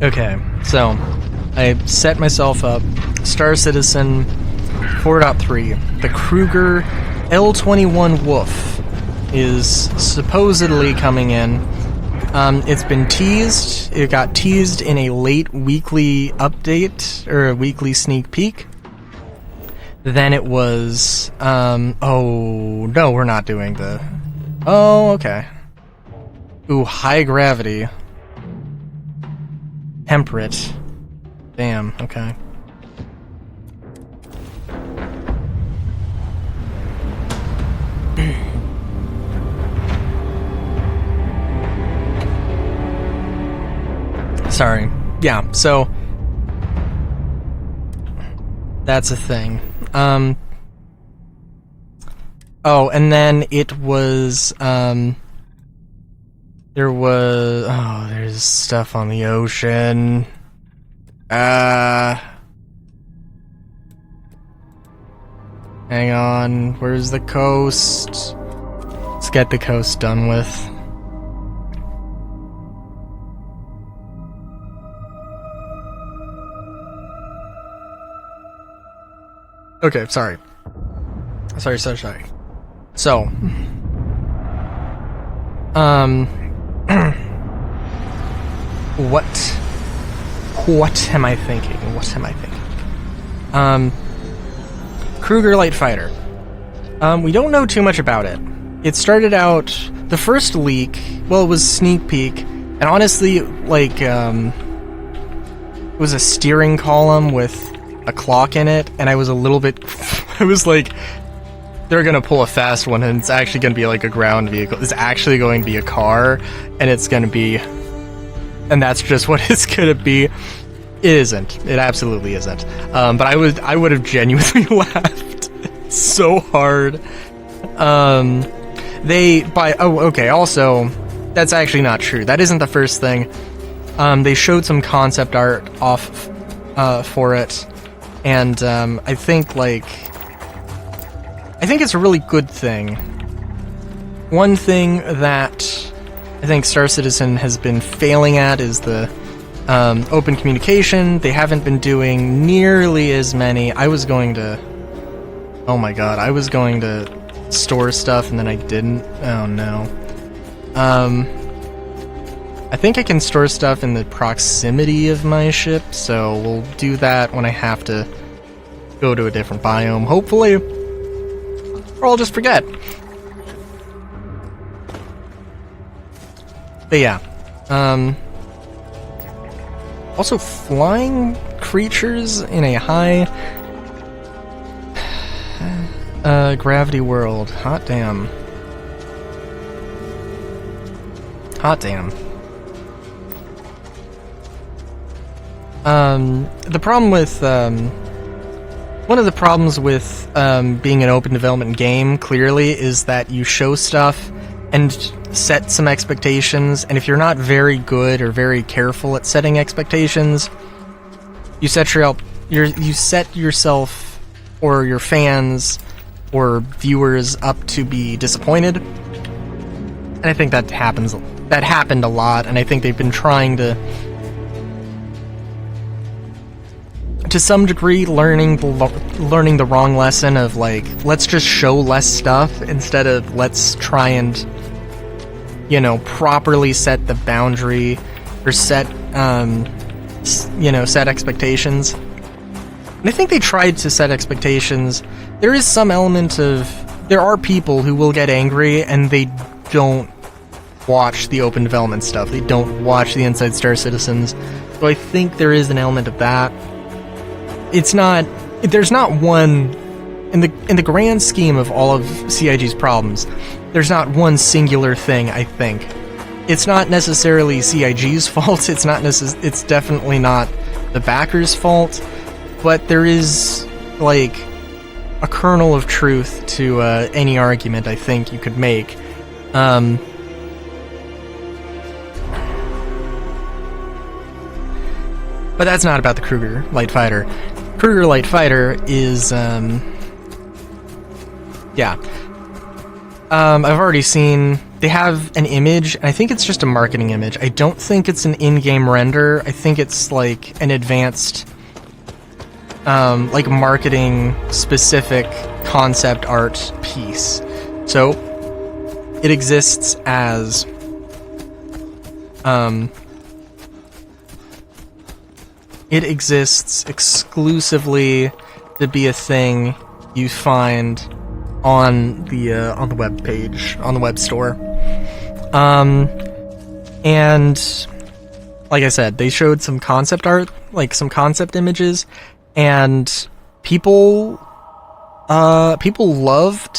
Okay, so I set myself up. Star Citizen 4.3. The Kruger L21 Wolf is supposedly coming in. It's been teased. It got teased in a late weekly update, or a weekly sneak peek. Then it was, oh, no, we're not doing the... Oh, okay. Ooh, high gravity. Temperate. Damn, okay. Sorry. Yeah, so... That's a thing. Oh, and then it was, there was... Oh, there's stuff on the ocean. Hang on, where's the coast? Let's get the coast done with. Okay, sorry. Sorry. So, what am I thinking? Kruger Light Fighter. We don't know too much about it. It started out, the first leak, well, it was sneak peek, and honestly, like, it was a steering column with a clock in it, and I was a little bit, I was like, they're gonna pull a fast one, and it's actually gonna be like a ground vehicle. It's actually going to be a car, and it's gonna be, and that's just what it's gonna be. It isn't. It absolutely isn't. But I would have genuinely laughed so hard. Oh, okay, also, that's actually not true. That isn't the first thing. They showed some concept art off for it, and I think it's a really good thing. One thing that I think Star Citizen has been failing at is the open communication. They haven't been doing nearly as many. I was going to store stuff and then I didn't. Oh no. I think I can store stuff in the proximity of my ship, so we'll do that when I have to go to a different biome, hopefully. Or I'll just forget. But yeah. Also, flying creatures in a high gravity world. Hot damn. The problem with, one of the problems with being an open development game, clearly, is that you show stuff and set some expectations, and if you're not very good or very careful at setting expectations, you set yourself or your fans or viewers up to be disappointed. And I think that happened a lot, and I think they've been trying to some degree, learning the wrong lesson of, like, let's just show less stuff instead of let's try and, properly set the boundary or set expectations. And I think they tried to set expectations. There is some element of, there are people who will get angry and they don't watch the open development stuff. They don't watch the Inside Star Citizens. So I think there is an element of that. There's not one, in the grand scheme of all of CIG's problems, there's not one singular thing, I think. It's not necessarily CIG's fault, it's definitely not the backers' fault, but there is, like, a kernel of truth to any argument I think you could make. But that's not about the Kruger Light Fighter. Kruger Light Fighter is, yeah. I've already seen they have an image, and I think it's just a marketing image. I don't think it's an in-game render. I think it's like an advanced, like marketing specific concept art piece. So it exists as it exists exclusively to be a thing you find on the web page, on the web store. And like I said, they showed some concept art, like some concept images, and people loved, people loved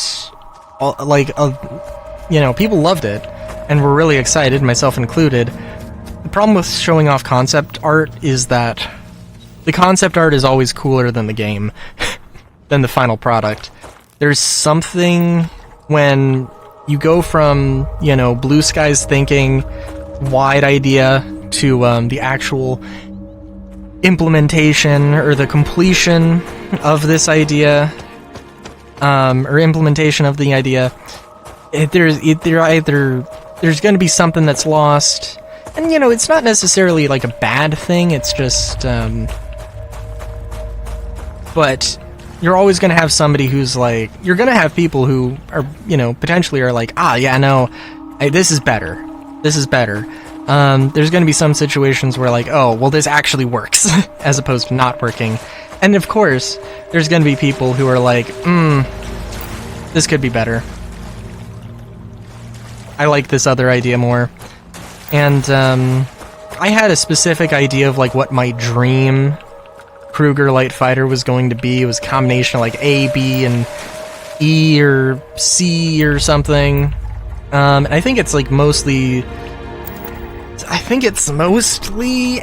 it and were really excited, myself included. The problem with showing off concept art is that the concept art is always cooler than the game, than the final product. There's something when you go from, blue skies thinking, wide idea, to the actual implementation or the completion of this idea, or implementation of the idea. There's going to be something that's lost, and it's not necessarily like a bad thing. It's just, but you're always going to have somebody who's like, you're going to have people who are, potentially are like, this is better. This is better. There's going to be some situations where like, oh, well, this actually works, as opposed to not working. And of course, there's going to be people who are like, this could be better. I like this other idea more. And, I had a specific idea of like what my dream Kruger Light Fighter was going to be. It was a combination of like A, B, and E or C or something. And I think it's like mostly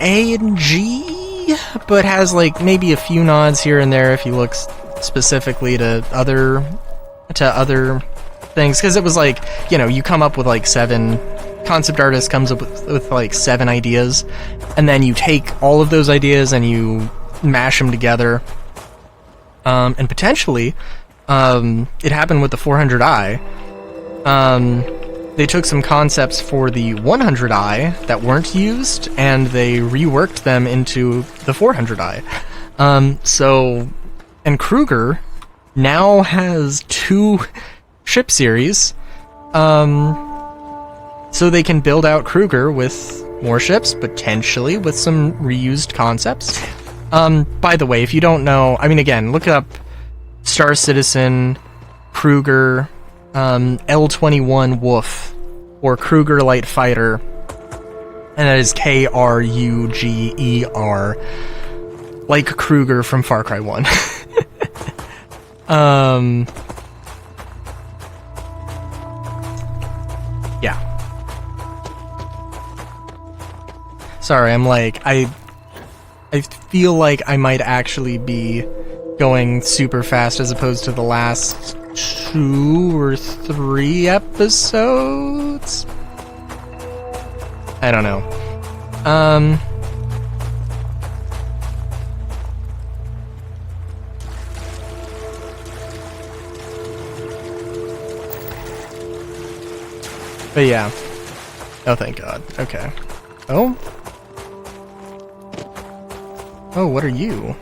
A and G, but has like maybe a few nods here and there if you look specifically to other things, because it was like, you come up with like 7 concept artists comes up with like 7 ideas, and then you take all of those ideas and you mash them together, and potentially it happened with the 400i. They took some concepts for the 100i that weren't used, and they reworked them into the 400i. And Kruger now has 2 ship series, so they can build out Kruger with more ships, potentially with some reused concepts. By the way, if you don't know, again, look up Star Citizen, Kruger, L21 Wolf, or Kruger Light Fighter, and that is Kruger, like Kruger from Far Cry 1. Yeah. Sorry, I'm like, I feel like I might actually be going super fast as opposed to the last 2 or 3 episodes? I don't know. But yeah. Oh, thank God. Okay. Oh? Oh, what are you?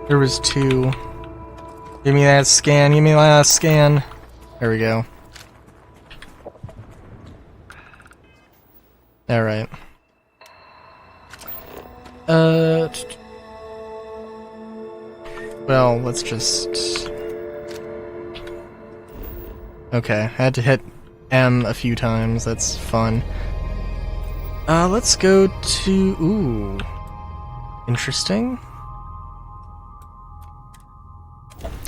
There was 2. Give me that scan, give me that scan. There we go. Alright. Well, let's just... Okay, I had to hit M a few times, that's fun. Let's go to... Ooh. Interesting.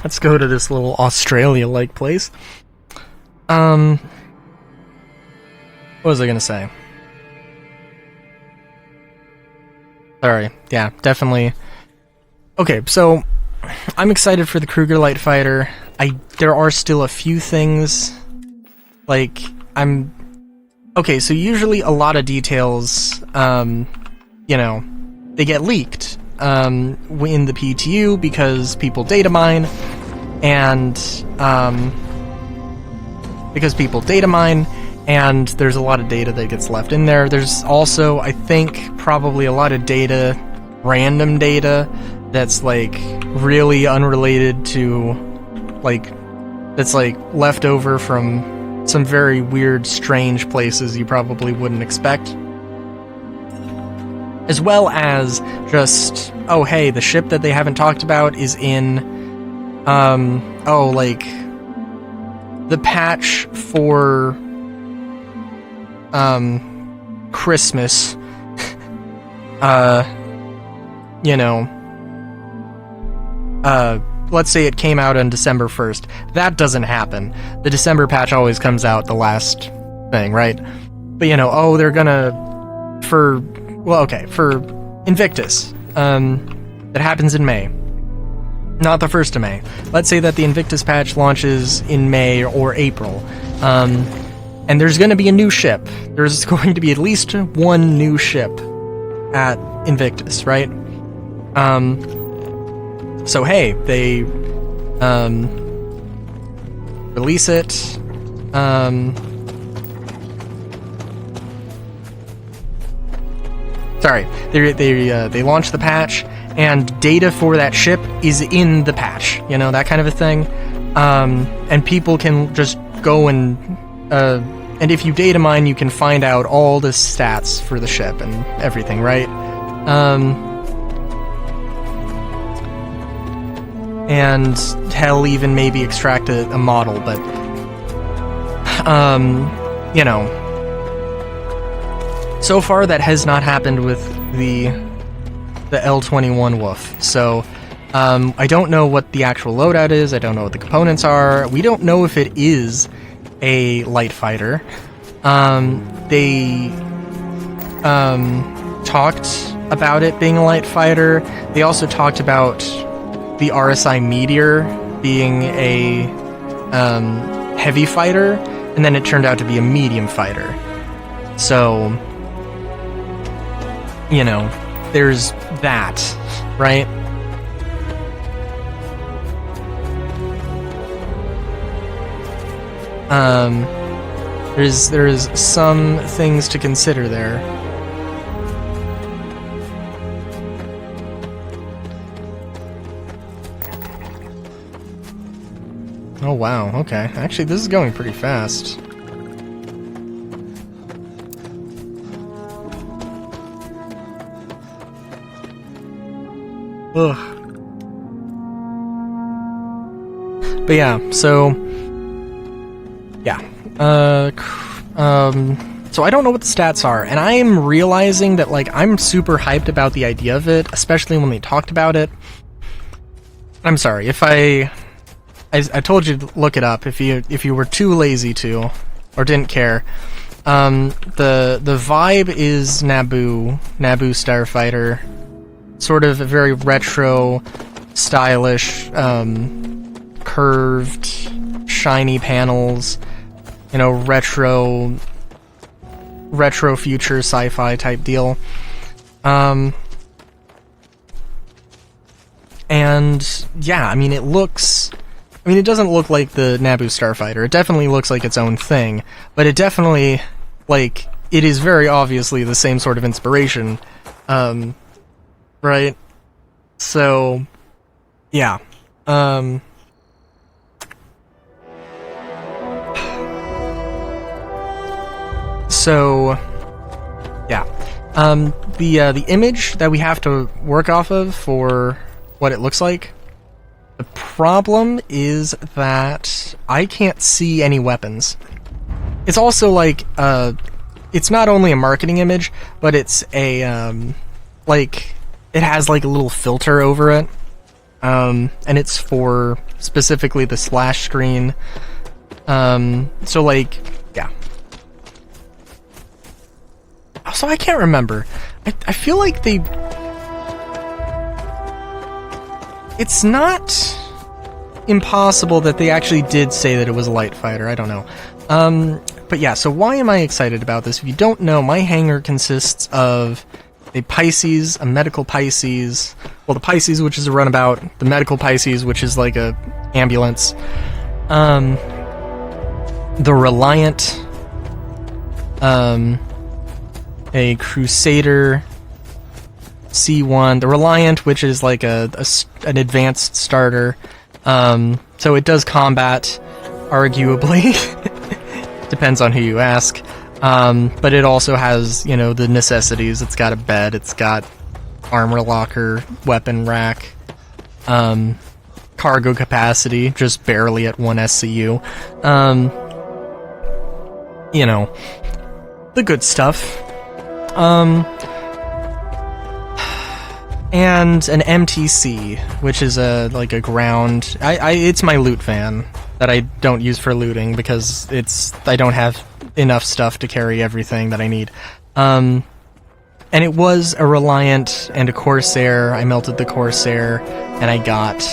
Let's go to this little Australia-like place. What was I gonna say? Sorry. Yeah, definitely. Okay, so I'm excited for the Kruger Light Fighter. There are still a few things, like, okay, so usually a lot of details, you know, they get leaked, in the PTU because people data mine, and, there's a lot of data that gets left in there. There's also, I think, probably a lot of data, random data, that's, like, really unrelated to, like, that's, like, left over from some very weird, strange places you probably wouldn't expect. As well as just, oh, hey, the ship that they haven't talked about is in, like, the patch for, Christmas, you know, let's say it came out on December 1st. That doesn't happen. The December patch always comes out the last thing, right? But, you know, oh, they're gonna, for Invictus, that happens in May. Not the 1st of May. Let's say that the Invictus patch launches in May or April. And there's gonna be a new ship. There's going to be at least one new ship at Invictus, right? So hey, they release it. Sorry, they launch the patch, and data for that ship is in the patch. You know, that kind of a thing. And people can just go and if you data mine, you can find out all the stats for the ship and everything, right? And hell, even maybe extract a model, but, you know, so far that has not happened with the L21 Wolf, so, I don't know what the actual loadout is, I don't know what the components are, we don't know if it is a light fighter. They, talked about it being a light fighter. They also talked about the RSI Meteor being a heavy fighter, and then it turned out to be a medium fighter. So, you know, there's that, right? There's some things to consider there. Oh wow, okay. Actually, this is going pretty fast. Ugh. But yeah, so... yeah. So I don't know what the stats are, and I am realizing that, like, I'm super hyped about the idea of it, especially when they talked about it. I'm sorry, if I told you to look it up if you were too lazy to, or didn't care. The vibe is Naboo Starfighter, sort of a very retro, stylish, curved, shiny panels, you know, retro future sci-fi type deal. And yeah, I mean, it doesn't look like the Naboo Starfighter. It definitely looks like its own thing, but it definitely, like, it is very obviously the same sort of inspiration, right? So, yeah. So, yeah. The image that we have to work off of for what it looks like, the problem is that I can't see any weapons. It's also like, it's not only a marketing image, but it's a, like, it has like a little filter over it, and it's for specifically the splash screen, so like, yeah. So I can't remember. I feel like they... It's not impossible that they actually did say that it was a light fighter. I don't know. But yeah, so why am I excited about this? If you don't know, my hangar consists of a Pisces, a medical Pisces, well, the Pisces, which is a runabout, the medical Pisces, which is like a ambulance, the Reliant, a Crusader C1, the Reliant, which is like an advanced starter, so it does combat, arguably, depends on who you ask, but it also has, you know, the necessities. It's got a bed, it's got armor locker, weapon rack, cargo capacity, just barely at 1 SCU, you know, the good stuff. And an MTC, which is like a ground. It's my loot van that I don't use for looting because I don't have enough stuff to carry everything that I need. And it was a Reliant and a Corsair. I melted the Corsair, and I got,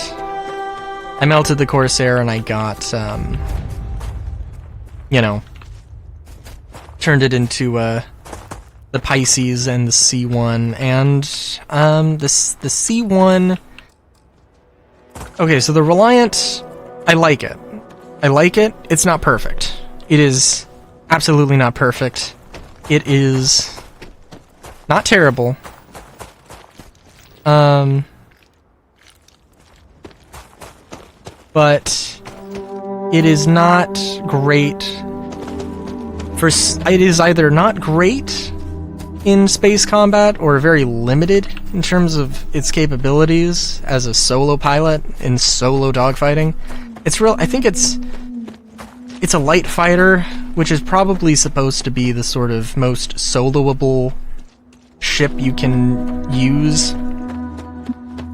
you know, turned it into the Pisces and the C1, and the C1. Okay, so the Reliant, I like it. It's not perfect. It is absolutely not perfect. It is not terrible. But it is not great. It is either not great in space combat or very limited in terms of its capabilities as a solo pilot in solo dogfighting. I think it's a light fighter, which is probably supposed to be the sort of most soloable ship you can use.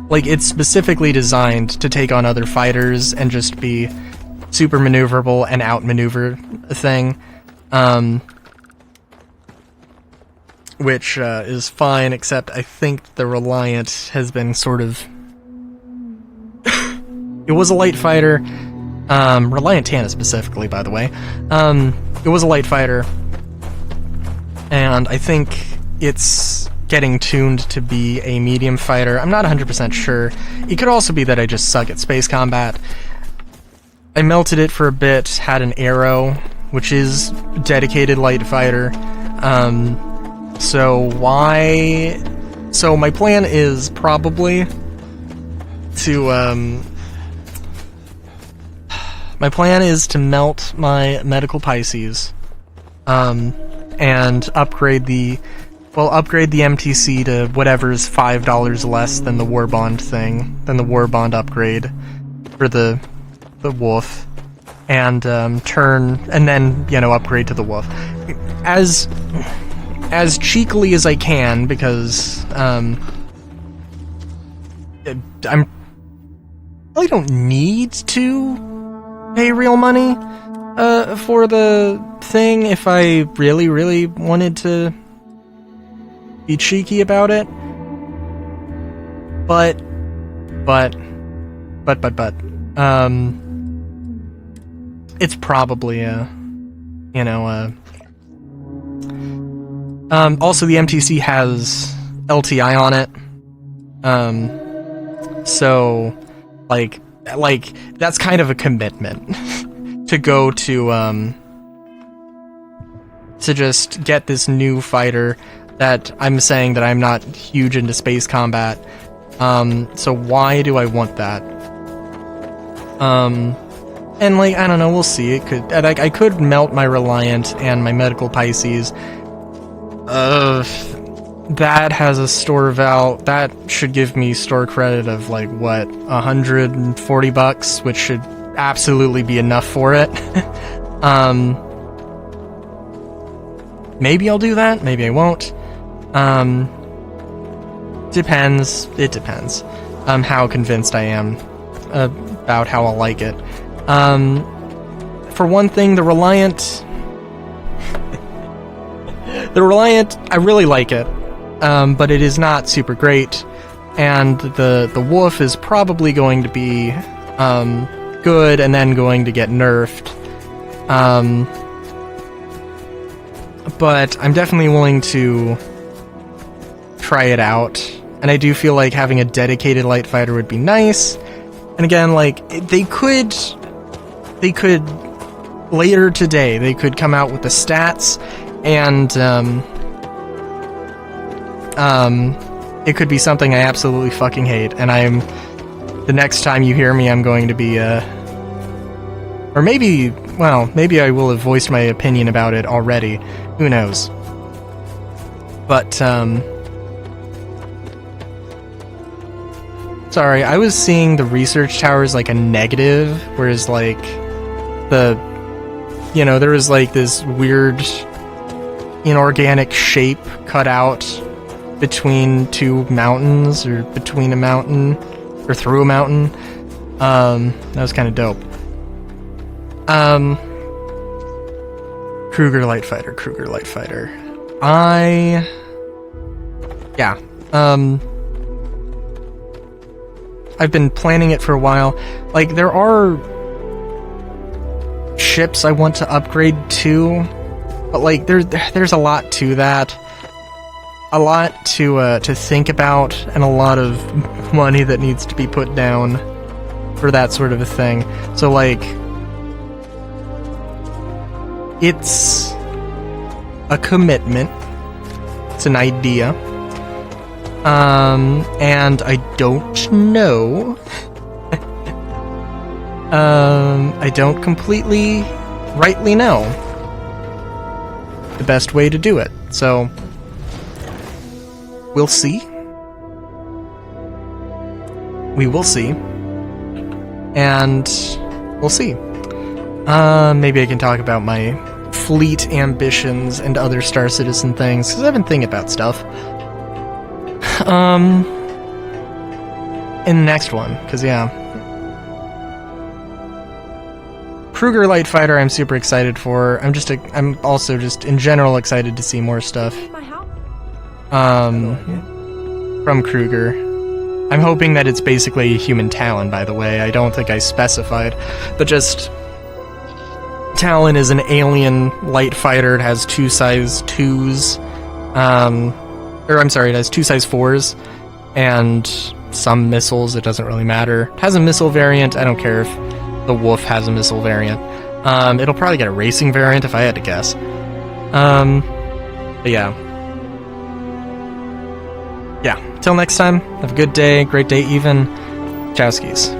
Like, it's specifically designed to take on other fighters and just be super maneuverable and outmaneuver a thing. Which is fine, except I think the Reliant has been sort of... It was a light fighter. Reliant Tana specifically, by the way. It was a light fighter. And I think it's getting tuned to be a medium fighter. I'm not 100% sure. It could also be that I just suck at space combat. I melted it for a bit, had an Arrow, which is dedicated light fighter. So my plan is probably to, melt my medical Pisces, and upgrade the MTC to whatever's $5 less than the War Bond thing, than the War Bond upgrade for the Wolf, and then, you know, upgrade to the Wolf. As cheekily as I can, because I really don't need to pay real money for the thing if I really, really wanted to be cheeky about it. But it's probably also, the MTC has LTI on it, so, like, that's kind of a commitment to go to just get this new fighter that I'm saying that I'm not huge into space combat, so why do I want that? And, like, I don't know, we'll see. I could melt my Reliant and my medical Pisces. That has a store that should give me store credit of, like, what, $140, which should absolutely be enough for it. Maybe I'll do that, maybe I won't. Depends. It depends. How convinced I am about how I'll like it. For one thing, the Reliant... The Reliant, I really like it, but it is not super great, and the Wolf is probably going to be good and then going to get nerfed. But I'm definitely willing to try it out, and I do feel like having a dedicated light fighter would be nice. And again, like, they could later today, they could come out with the stats, and it could be something I absolutely fucking hate, and the next time you hear me, I'm going to be, or maybe, well, maybe I will have voiced my opinion about it already, who knows. But, sorry, I was seeing the research tower as like a negative, whereas like there was like this weird inorganic shape cut out between two mountains, or between a mountain, or through a mountain. That was kind of dope. Kruger Light Fighter. I've been planning it for a while. Like, there are ships I want to upgrade to, but like there's a lot to that, a lot to think about, and a lot of money that needs to be put down for that sort of a thing. So like, it's a commitment, it's an idea, and I don't know. I don't completely rightly know the best way to do it, so we'll see. We will see. And we'll see. Maybe I can talk about my fleet ambitions and other Star Citizen things, because I've been thinking about stuff. In the next one, because yeah. Kruger Light Fighter I'm super excited for. I'm also just in general excited to see more stuff. From Kruger. I'm hoping that it's basically a human Talon, by the way. I don't think I specified. But just, Talon is an alien light fighter. It has two size 2s. It has two size 4s. And some missiles, it doesn't really matter. It has a missile variant. I don't care if the Wolf has a missile variant. It'll probably get a racing variant if I had to guess. But yeah. Yeah, till next time, have a good day, great day even. Chowskis.